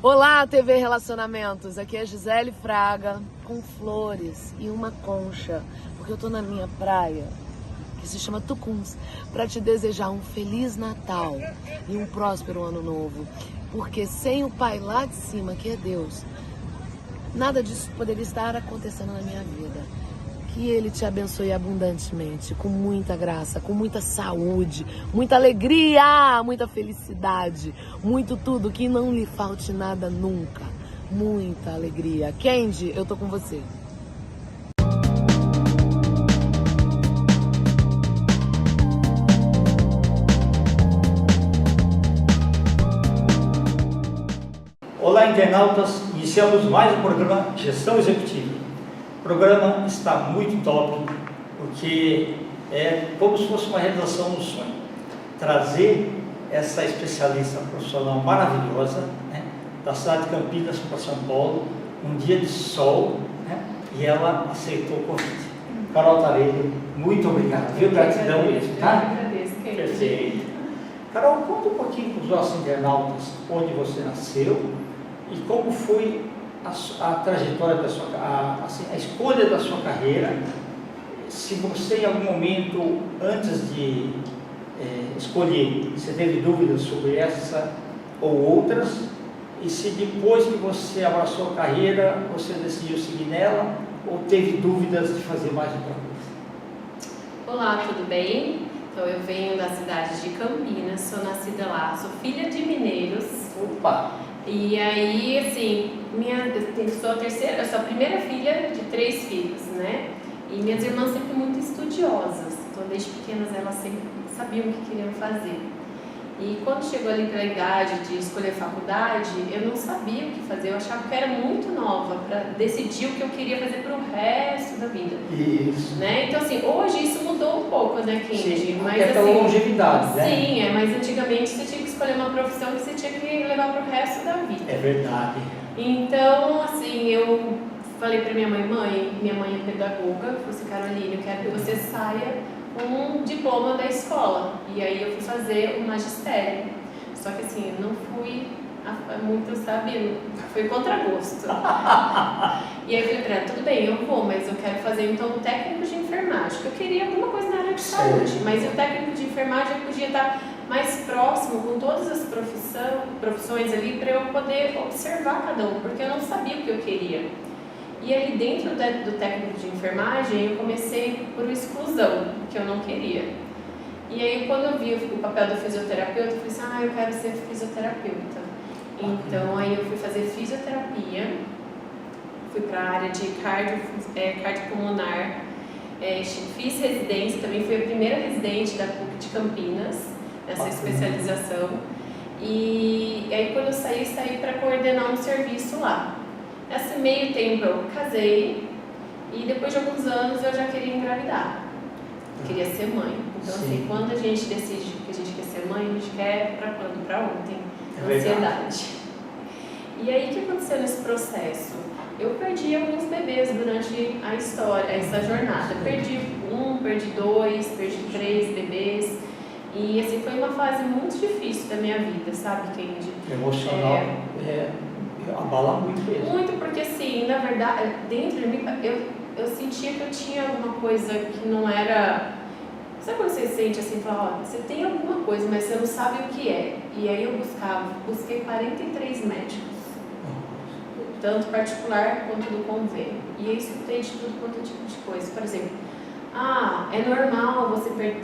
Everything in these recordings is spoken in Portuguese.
Olá, TV Relacionamentos, aqui é Gisele Fraga, com flores e uma concha, porque eu tô na minha praia, que se chama Tucuns, para te desejar um Feliz Natal e um próspero Ano Novo, porque sem o Pai lá de cima, que é Deus, nada disso poderia estar acontecendo na minha vida. Que Ele te abençoe abundantemente, com muita graça, com muita saúde, muita alegria, muita felicidade, muito tudo, que não lhe falte nada nunca. Muita alegria. Kendi, eu tô com você. Olá, internautas. Iniciamos mais um programa Gestão Executiva. O programa está muito top, porque é como se fosse uma realização do sonho. Trazer essa especialista profissional maravilhosa, né, da cidade de Campinas para São Paulo, um dia de sol, né, e ela aceitou o convite. Carol Tarelli, muito obrigado, viu? Gratidão mesmo, tá? Eu agradeço, Kendi. Perfeito. Carol, conta um pouquinho para os nossos internautas onde você nasceu e como foi a trajetória da sua, a escolha da sua carreira. Se você em algum momento, antes de escolher, você teve dúvidas sobre essa ou outras, e se depois que você abraçou a carreira, você decidiu seguir nela, ou teve dúvidas de fazer mais outra coisa? Olá, tudo bem? Então eu venho da cidade de Campinas, sou nascida lá, sou filha de mineiros. Opa! E aí, assim, eu sou a primeira filha de 3 filhos, né? E minhas irmãs sempre muito estudiosas, então desde pequenas elas sempre sabiam o que queriam fazer. E quando chegou ali pela idade de escolher faculdade, eu não sabia o que fazer, eu achava que eu era muito nova para decidir o que eu queria fazer para o resto da vida. Isso. Né? Então, assim, hoje isso mudou um pouco, né, Kendi? Sim, Mas é pela assim, longevidade, né? sim, mas antigamente você tinha que escolher uma profissão que você tinha que levar para o resto da vida. É verdade. Então, assim, eu falei para minha mãe é pedagoga, falou assim: Carolina, eu quero que você saia com um diploma da escola. E aí eu fui fazer o magistério. Só que assim, eu não fui muito, sabe, foi contra gosto. E aí eu falei pra ela: tudo bem, eu vou, mas eu quero fazer então o técnico de enfermagem, porque eu queria alguma coisa na área de saúde, mas o técnico de enfermagem eu podia estar mais próximo com todas as profissões ali, para eu poder observar cada um, porque eu não sabia o que eu queria. E ali dentro do técnico de enfermagem eu comecei por exclusão, que eu não queria. E aí quando eu vi o papel do fisioterapeuta, eu falei assim: eu quero ser fisioterapeuta. Então aí eu fui fazer fisioterapia, fui para a área de cardiopulmonar, fiz residência, também fui a primeira residente da PUC de Campinas, nessa especialização. E aí quando eu saí para coordenar um serviço lá. Nesse meio tempo eu casei e depois de alguns anos eu já queria engravidar, queria ser mãe. Então assim, quando a gente decide que a gente quer ser mãe, a gente quer para quando? Para ontem. Ansiedade. E aí o que aconteceu nesse processo? Eu perdi alguns bebês durante a história, essa jornada. Perdi 1, perdi 2, perdi 3 bebês. E assim, foi uma fase muito difícil da minha vida, sabe, Kendi? Emocional, abala muito mesmo. Muito, porque assim, na verdade, dentro de mim, eu sentia que eu tinha alguma coisa que não era... Sabe quando você sente assim, fala, você tem alguma coisa, mas você não sabe o que é. E aí eu busquei 43 médicos, tanto particular quanto do convênio. E eu escutei de tudo quanto tipo de coisa. Por exemplo, é normal você ter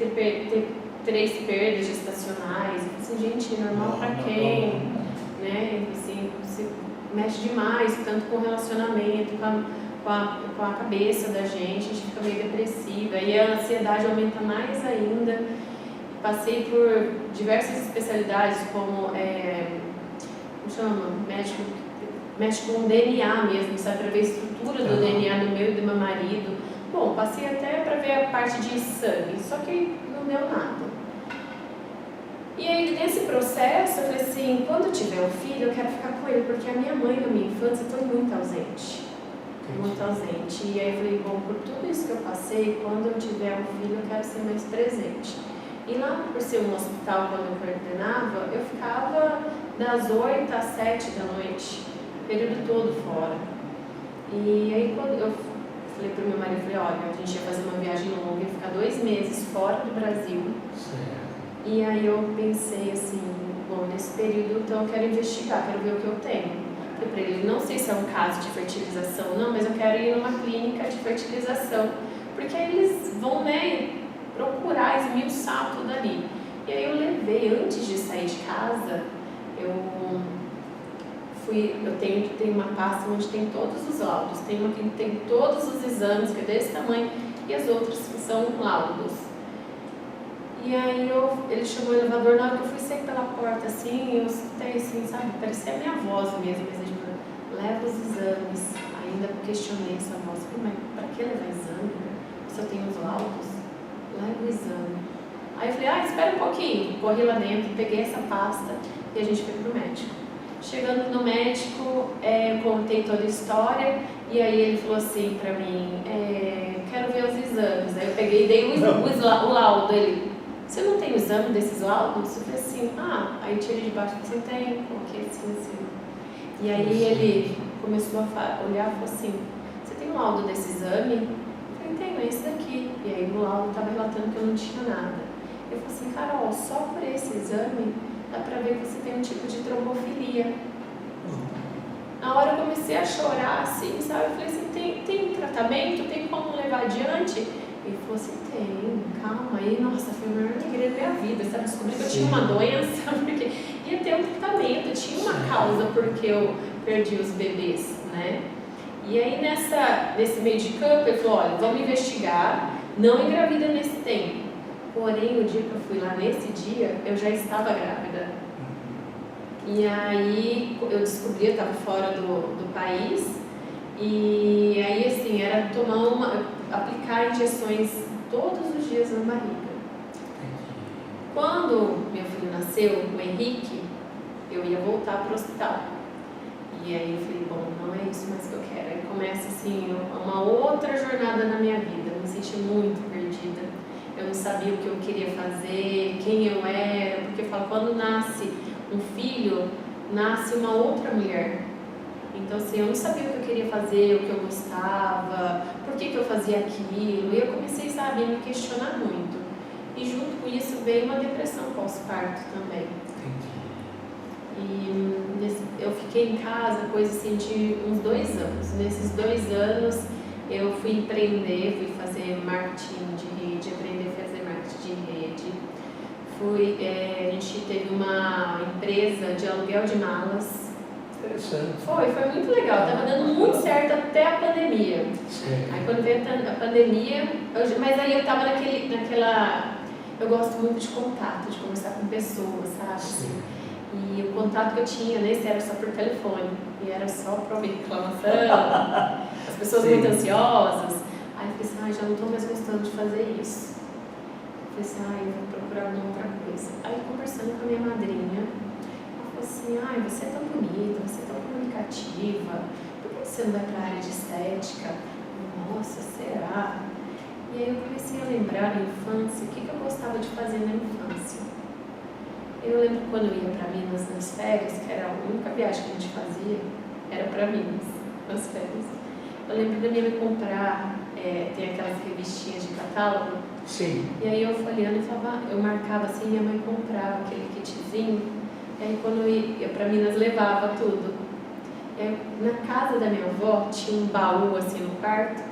3 perdas gestacionais. Eu falei assim, gente, é normal pra quem? Né? Assim, você mexe demais, tanto com o relacionamento, com a cabeça da gente, a gente fica meio depressiva, e a ansiedade aumenta mais ainda. Passei por diversas especialidades, como mexe com o DNA mesmo, sabe, para ver a estrutura do DNA do meu e do meu marido. Bom, passei até para ver a parte de sangue, só que não deu nada. E aí, nesse processo, eu falei assim, quando eu tiver um filho, eu quero ficar com ele, porque a minha mãe, na minha infância, foi muito ausente. Muito ausente. E aí eu falei, bom, por tudo isso que eu passei, quando eu tiver um filho, eu quero ser mais presente. E lá, por ser um hospital, quando eu coordenava, eu ficava das 8 às 7 da noite, o período todo fora. E aí quando eu falei pro meu marido, falei, olha, a gente ia fazer uma viagem longa, ia ficar 2 meses fora do Brasil. Certo. E aí eu pensei assim, bom, nesse período então eu quero investigar, quero ver o que eu tenho. Falei pra ele, não sei se é um caso de fertilização ou não, mas eu quero ir numa clínica de fertilização, porque aí eles vão, né, procurar esmiuçar tudo ali. E aí eu levei, antes de sair de casa, eu tenho uma pasta onde tem todos os laudos, tem uma que tem todos os exames, que é desse tamanho, e as outras que são laudos. E aí ele chamou o elevador, na hora que eu fui sair pela porta assim, eu escutei assim, sabe, parecia a minha voz mesmo, mas ele falou, leva os exames. Ainda questionei essa voz, mas pra que levar exame? Se eu tenho os laudos, leva o exame. Aí eu falei, espera um pouquinho, corri lá dentro, peguei essa pasta e a gente foi pro médico. Chegando no médico, eu contei toda a história e aí ele falou assim pra mim, quero ver os exames. Aí eu peguei e dei o laudo. Ele, você não tem o exame desses laudos? Eu falei assim, aí tirei de baixo, você tem? Coloquei assim. E aí ele começou a olhar e falou assim, você tem um laudo desse exame? Eu falei, tenho, é esse daqui. E aí no laudo estava relatando que eu não tinha nada. Eu falei assim, Carol, só por esse exame dá pra ver que você tem um tipo de trombofilia. Na hora eu comecei a chorar, assim, sabe? Eu falei assim, tem tratamento? Tem como levar adiante? Ele falou assim, tem, calma. Aí, nossa, foi a maior alegria da minha vida, sabe? Descobri que eu tinha uma doença, porque ia ter um tratamento, tinha uma causa porque eu perdi os bebês, né? E aí, nesse meio de campo, ele falou, olha, vamos investigar, não engravida nesse tempo. Porém, o dia que eu fui lá, nesse dia, eu já estava grávida. E aí, eu descobri, eu estava fora do país, e aí, assim, era aplicar injeções todos os dias na barriga. Quando meu filho nasceu, o Henrique, eu ia voltar para o hospital. E aí eu falei, bom, não é isso mais que eu quero. Aí começa, assim, uma outra jornada na minha vida. Eu me senti muito perdida. Eu não sabia o que eu queria fazer, quem eu era, porque eu falo, quando nasce um filho, nasce uma outra mulher. Então, assim, eu não sabia o que eu queria fazer, o que eu gostava, por que eu fazia aquilo. E eu comecei, sabe, a me questionar muito. E junto com isso veio uma depressão pós-parto também. E eu fiquei em casa, coisa assim, de uns 2 anos. Nesses 2 anos, eu fui empreender, fui fazer marketing de rede, aprender a fazer marketing de rede. A gente teve uma empresa de aluguel de malas. Interessante. Foi muito legal, estava dando muito certo até a pandemia. Sim. Aí quando veio a pandemia, mas aí eu estava naquela... Eu gosto muito de contato, de conversar com pessoas, sabe? Assim. E o contato que eu tinha nesse era só por telefone, e era só para ouvir reclamação, as pessoas muito ansiosas. Aí eu falei assim, já não estou mais gostando de fazer isso. Eu falei assim, eu vou procurar uma outra coisa. Aí conversando com a minha madrinha, ela falou assim, você é tão bonita, você é tão comunicativa, por que você não vai para a área de estética? Nossa, será? E aí eu comecei a lembrar da infância, o que eu gostava de fazer na infância. Eu lembro quando eu ia para Minas nas férias, que era a única viagem que a gente fazia, era para Minas, nas férias. Eu lembro da minha mãe comprar, tem aquelas revistinhas de catálogo. Sim. E aí eu folheando e falava, eu marcava assim, minha mãe comprava aquele kitzinho, e aí quando eu ia para Minas levava tudo. E aí, na casa da minha avó tinha um baú assim no quarto,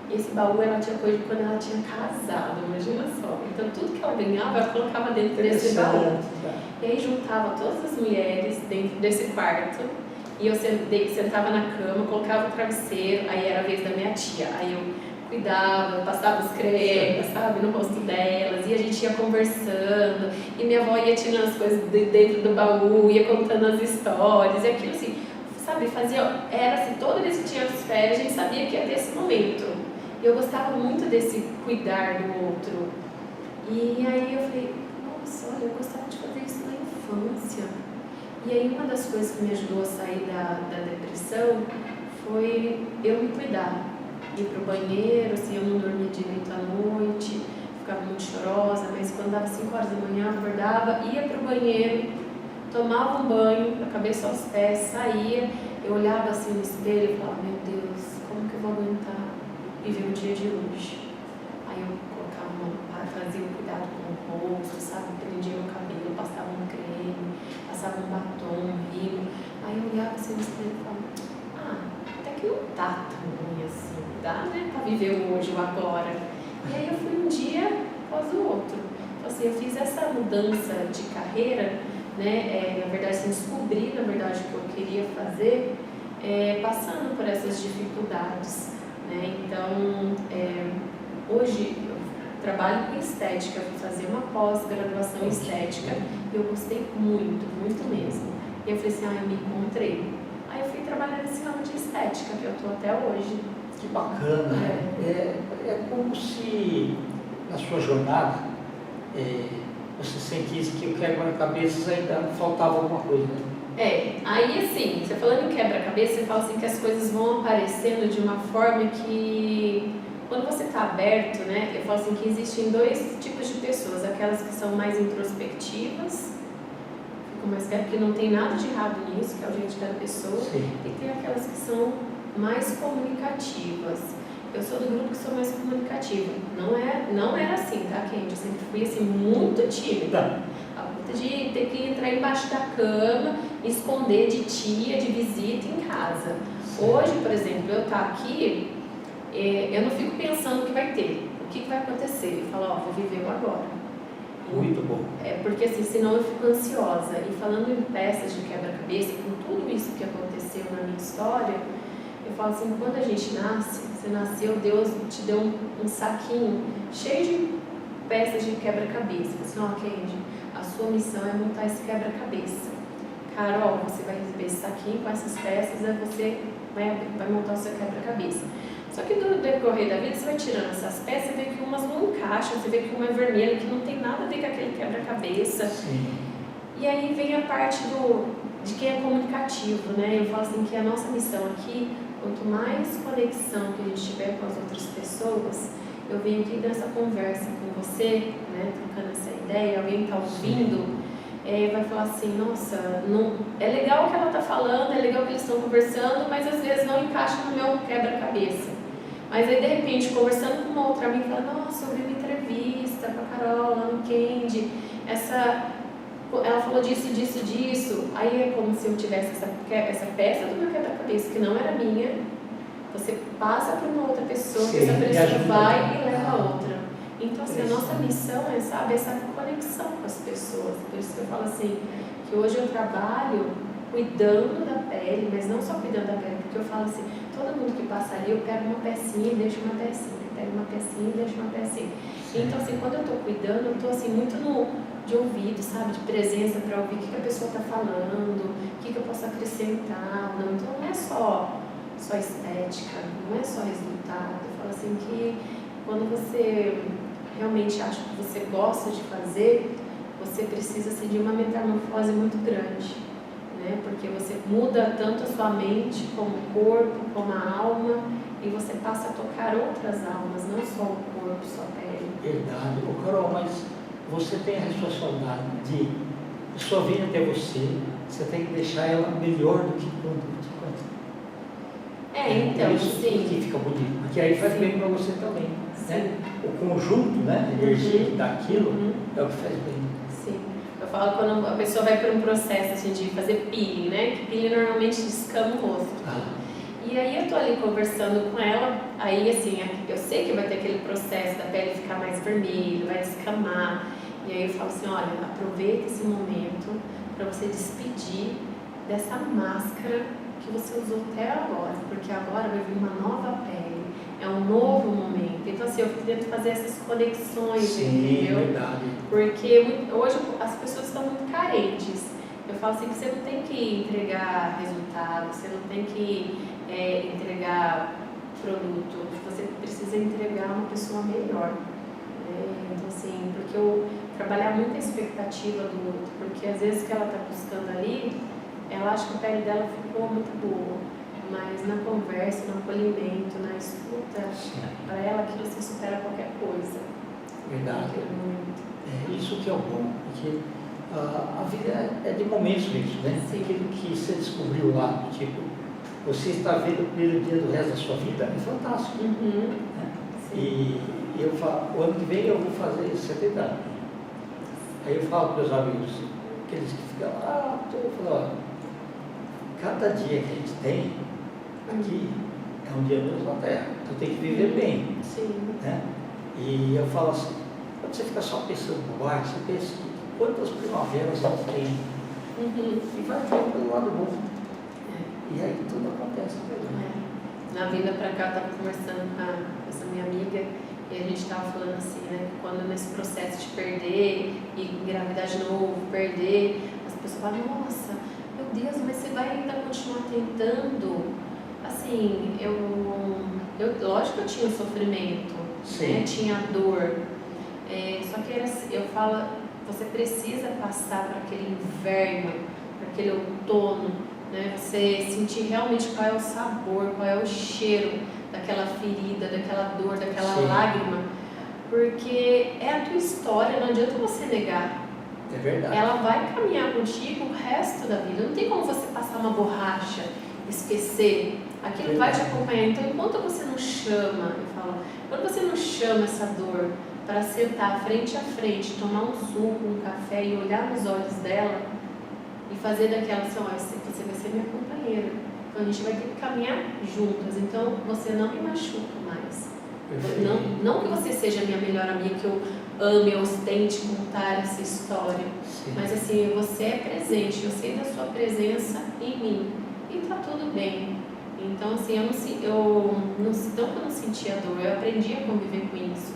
e esse baú ela tinha coisa de quando ela tinha casado, imagina só. Então tudo que ela ganhava ela colocava dentro desse baú. E aí juntava todas as mulheres dentro desse quarto, e eu sentava na cama, colocava o travesseiro, aí era a vez da minha tia, aí eu cuidava, passava os cremes, sabe, no rosto delas, e a gente ia conversando, e minha avó ia tirando as coisas dentro do baú, ia contando as histórias, e aquilo assim, sabe, era assim, toda vez que tinha as férias, a gente sabia que ia ter esse momento, e eu gostava muito desse cuidar do outro, e aí eu falei, nossa, olha, eu gostava de fazer isso na infância, e aí uma das coisas que me ajudou a sair da depressão foi eu me cuidar. Ir pro banheiro, assim, eu não dormia direito à noite, ficava muito chorosa, mas quando dava 5 horas da manhã, eu acordava, ia pro banheiro, tomava um banho, da cabeça aos pés, saía, eu olhava assim no espelho e falava, meu Deus, como que eu vou aguentar viver um dia de hoje? Aí eu fazia um cuidado com o rosto, sabe, prendia o cabelo, passava um creme, passava um batom, um rímel. Aí eu olhava assim no espelho e falava, até que não tá tão ruim assim, dá, né, pra viver o hoje, o agora. E aí eu fui um dia após o outro. Então assim, eu fiz essa mudança de carreira, né, na verdade, assim, descobri, na verdade, o que eu queria fazer, passando por essas dificuldades, né. Então, hoje eu trabalho com estética, fui fazer uma pós-graduação em estética e eu gostei muito, muito mesmo. E eu falei assim, eu me encontrei. Aí eu fui trabalhar nesse ramo de estética, que eu estou até hoje. Que bacana. É como se na sua jornada você sentisse que o quebra-cabeças ainda faltava alguma coisa. Aí assim, você falando em quebra-cabeça, você fala assim que as coisas vão aparecendo de uma forma que, quando você está aberto, né, eu falo assim que existem dois tipos de pessoas, aquelas que são mais introspectivas, ficam mais quietas, porque não tem nada de errado nisso, que é o jeito de cada pessoa, Sim. e tem aquelas que são mais comunicativas. Eu sou do grupo que sou mais comunicativa. Não era assim, tá, Kendi? Eu sempre fui assim, muito tímida. A ponto de ter que entrar embaixo da cama, esconder de tia, de visita em casa. Hoje, por exemplo, eu estou aqui, eu não fico pensando o que vai ter, o que vai acontecer. Eu falo, vou viver o agora. Muito bom. Porque assim, senão eu fico ansiosa. E falando em peças de quebra-cabeça, com tudo isso que aconteceu na minha história, eu falo assim, quando a gente nasce, você nasceu, Deus te deu um saquinho cheio de peças de quebra-cabeça. Assim, Kendi, a sua missão é montar esse quebra-cabeça. Carol, você vai receber esse saquinho com essas peças, aí você vai montar o seu quebra-cabeça. Só que no decorrer da vida, você vai tirando essas peças, você vê que umas não encaixam, você vê que uma é vermelha, que não tem nada a ver com aquele quebra-cabeça. Sim. E aí vem a parte de quem é comunicativo, né? Eu falo assim que a nossa missão aqui, quanto mais conexão que a gente tiver com as outras pessoas, eu venho aqui nessa conversa com você, né, trocando essa ideia, alguém está ouvindo, vai falar assim, nossa, não, é legal o que ela está falando, é legal que eles estão conversando, mas às vezes não encaixa no meu quebra-cabeça. Mas aí, de repente, conversando com uma outra amiga, fala, nossa, eu vi uma entrevista com a Carol lá no Kendi, ela falou disso, aí é como se eu tivesse essa peça do meu quebra-cabeça, que não era minha, você passa para uma outra pessoa, que essa pessoa vai e leva a outra. Então, assim, a nossa missão é, sabe, essa conexão com as pessoas. Por isso que eu falo assim, que hoje eu trabalho cuidando da pele, mas não só cuidando da pele, porque eu falo assim, todo mundo que passa ali, eu pego uma pecinha e deixo uma pecinha, pego uma pecinha e deixo uma pecinha. Então, assim, quando eu estou cuidando, eu estou assim, muito de ouvido, sabe, de presença para ouvir o que a pessoa está falando, o que eu posso acrescentar. Não, então não é só estética, não é só resultado. Eu falo assim que quando você realmente acha que você gosta de fazer, você precisa assim, de uma metamorfose muito grande, né? Porque você muda tanto a sua mente, como o corpo, como a alma, e você passa a tocar outras almas, não só o corpo, só a pele. Verdade. Carol, mas você tem a responsabilidade de a pessoa vir até você tem que deixar ela melhor do que quando. Então, isso sim. Que fica bonito, porque aí faz bem para você também. Né? O conjunto, né, de energia daquilo é o que faz bem. Sim. Eu falo quando a pessoa vai por um processo assim, de fazer peeling, né? Que peeling normalmente descama o rosto. E aí eu tô ali conversando com ela, aí assim, eu sei que vai ter aquele processo da pele ficar mais vermelha, vai descamar. E aí eu falo assim, olha, aproveita esse momento para você despedir dessa máscara que você usou até agora, porque agora vai vir uma nova pele, é um novo momento. Então assim, eu tento fazer essas conexões, sim, entendeu? Verdade. Porque hoje as pessoas estão muito carentes. Eu falo assim que você não tem que entregar resultado, você não tem que entregar produto, você precisa entregar uma pessoa melhor. Então assim, porque eu trabalhar muito a expectativa do outro, porque às vezes que ela está buscando ali, ela acha que a pele dela ficou muito boa, mas na conversa, no acolhimento, na escuta, para ela aquilo se supera qualquer coisa. Verdade. Isso que é o bom, porque a vida é de momentos mesmo, né? Sim. Aquilo que você descobriu lá, tipo, você está vendo o primeiro dia do resto da sua vida, é fantástico. Uhum. Né? Sim. E eu falo, o ano que vem eu vou fazer 70 anos. Aí eu falo para os meus amigos, aqueles que ficam lá, eu falo, olha, cada dia que a gente tem aqui é um dia menos na Terra, então tem que viver bem. Sim. Né? E eu falo assim, quando você fica só pensando no bairro, você pensa quantas primaveras não tem. E vai ver pelo lado bom. E aí tudo acontece mesmo. Na vinda pra cá, eu estava conversando com essa minha amiga e a gente estava falando assim, né? Que quando nesse processo de perder e engravidar de novo, perder, as pessoas falam, nossa, meu Deus, mas você vai ainda continuar tentando? Assim, lógico que eu tinha sofrimento, né? Tinha dor. Só que era assim, eu falo, você precisa passar por aquele inverno, por aquele outono, né? Você sentir realmente qual é o sabor, qual é o cheiro daquela ferida, daquela dor, daquela lágrima, porque é a tua história, não adianta você negar. É verdade. Ela vai caminhar contigo o resto da vida. Não tem como você passar uma borracha, esquecer. Aquilo vai te acompanhar. Então, enquanto você não chama, eu falo, quando você não chama essa dor para sentar frente a frente, tomar um suco, um café e olhar nos olhos dela e fazer daquela assim, olha, você vai ser minha companheira. Então, a gente vai ter que caminhar juntas. Então, você não me machuca mais. Não que você seja minha melhor amiga, que eu ame, ostente contar essa história. Sim. Mas assim, você é presente, eu sei da sua presença em mim. E tá tudo bem. Então, assim, então que eu não sentia dor, eu aprendi a conviver com isso.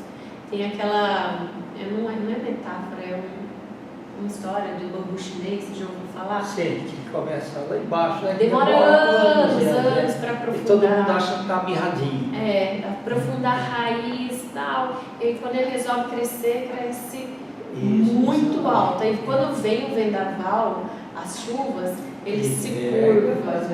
Tem aquela, não é metáfora, é uma história de bambu chinês, você já ouviu falar? Sim, que começa lá embaixo, né? Demora anos para aprofundar. E todo mundo acha que tá mirradinho. Aprofundar a raiz e tal. E aí, quando ele resolve cresce muito alto. Aí quando vem o vendaval, as chuvas, ele se curva.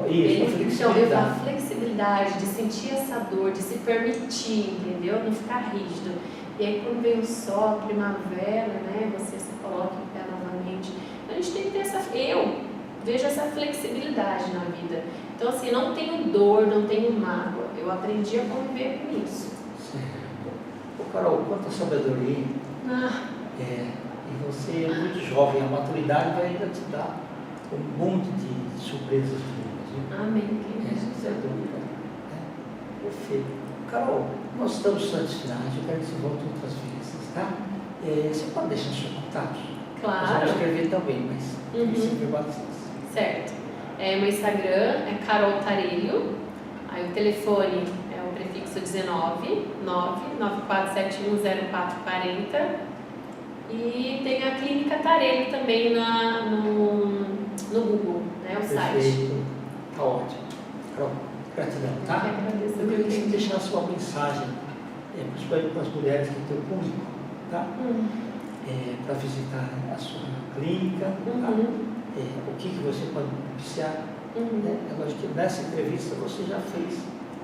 Então, eu falo flexibilidade, de sentir essa dor, de se permitir, entendeu? Não ficar rígido. E aí quando vem o sol, a primavera, né? Você se coloca em pé novamente. A gente tem que ter eu vejo essa flexibilidade na vida. Então, assim, não tenho dor, não tenho mágoa. Eu aprendi a conviver com isso. Ô, Carol, quanta sabedoria. E você é muito jovem, a maturidade vai ainda te dar um monte de surpresas boas. Amém. Sem dúvida. Perfeito. Carol, nós estamos santificados, eu quero que você volte outras vezes, tá? Você pode deixar seus contatos? Claro. Nós vamos escrever também, mas sempre bastante. Certo. Meu Instagram é Carol Tarelho. Aí o telefone é o prefixo 19 994710440. E tem a Clínica Tarelho também no Google, né? O site. Perfeito. Tá ótimo. Carol, gratidão, tá? Eu queria que você deixasse uma mensagem, principalmente para as mulheres que têm o público, tá? Para visitar a sua clínica, tá? O que você pode beneficiar. É lógico que nessa entrevista você já fez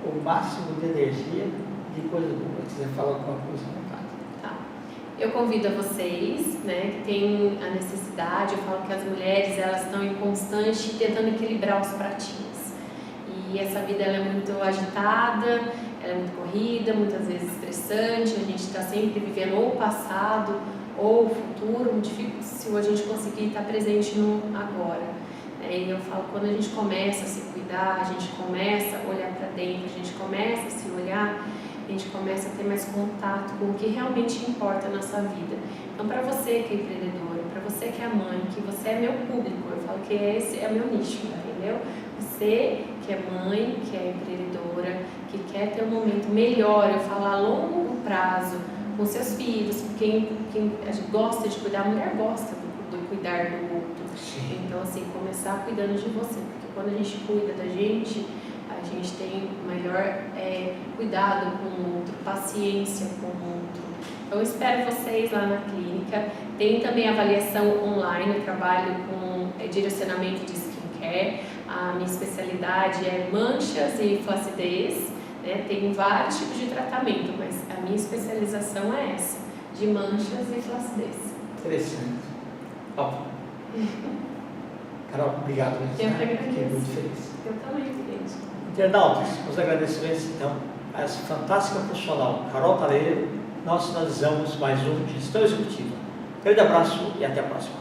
o máximo de energia de coisa boa. Se quiser falar alguma coisa, à vontade. Tá. Eu convido a vocês, né, que têm a necessidade, eu falo que as mulheres, elas estão em constante tentando equilibrar os pratinhos. E essa vida, ela é muito agitada, ela é muito corrida, muitas vezes estressante, a gente está sempre vivendo ou o passado ou o futuro, muito difícil a gente conseguir estar presente no agora. E eu falo, quando a gente começa a se cuidar, a gente começa a olhar para dentro, a gente começa a se olhar, a gente começa a ter mais contato com o que realmente importa na nossa vida. Então, para você que é empreendedora, para você que é mãe, que você é meu público, eu falo que esse é meu nicho, entendeu? Você que é mãe, que é empreendedora, que quer ter um momento melhor, eu falo a longo prazo, com seus filhos, quem a gente gosta de cuidar, a mulher gosta do cuidar do outro. Sim. Então, assim, começar cuidando de você, porque quando a gente cuida da gente, a gente tem maior cuidado com o outro, paciência com o outro. Então, eu espero vocês lá na clínica. Tem também avaliação online, eu trabalho com direcionamento de skincare. A minha especialidade é manchas e flacidez, né? Tem vários tipos de tratamento, mas a minha especialização é essa, de manchas e flacidez. Interessante. Óbvio. Carol, obrigado. Eu que agradeço. Fiquei muito feliz. Eu também, gente. Internautas, os agradecimentos então a essa fantástica profissional Carol Taleiro, nós finalizamos mais um Gestão Executiva. Grande abraço e até a próxima.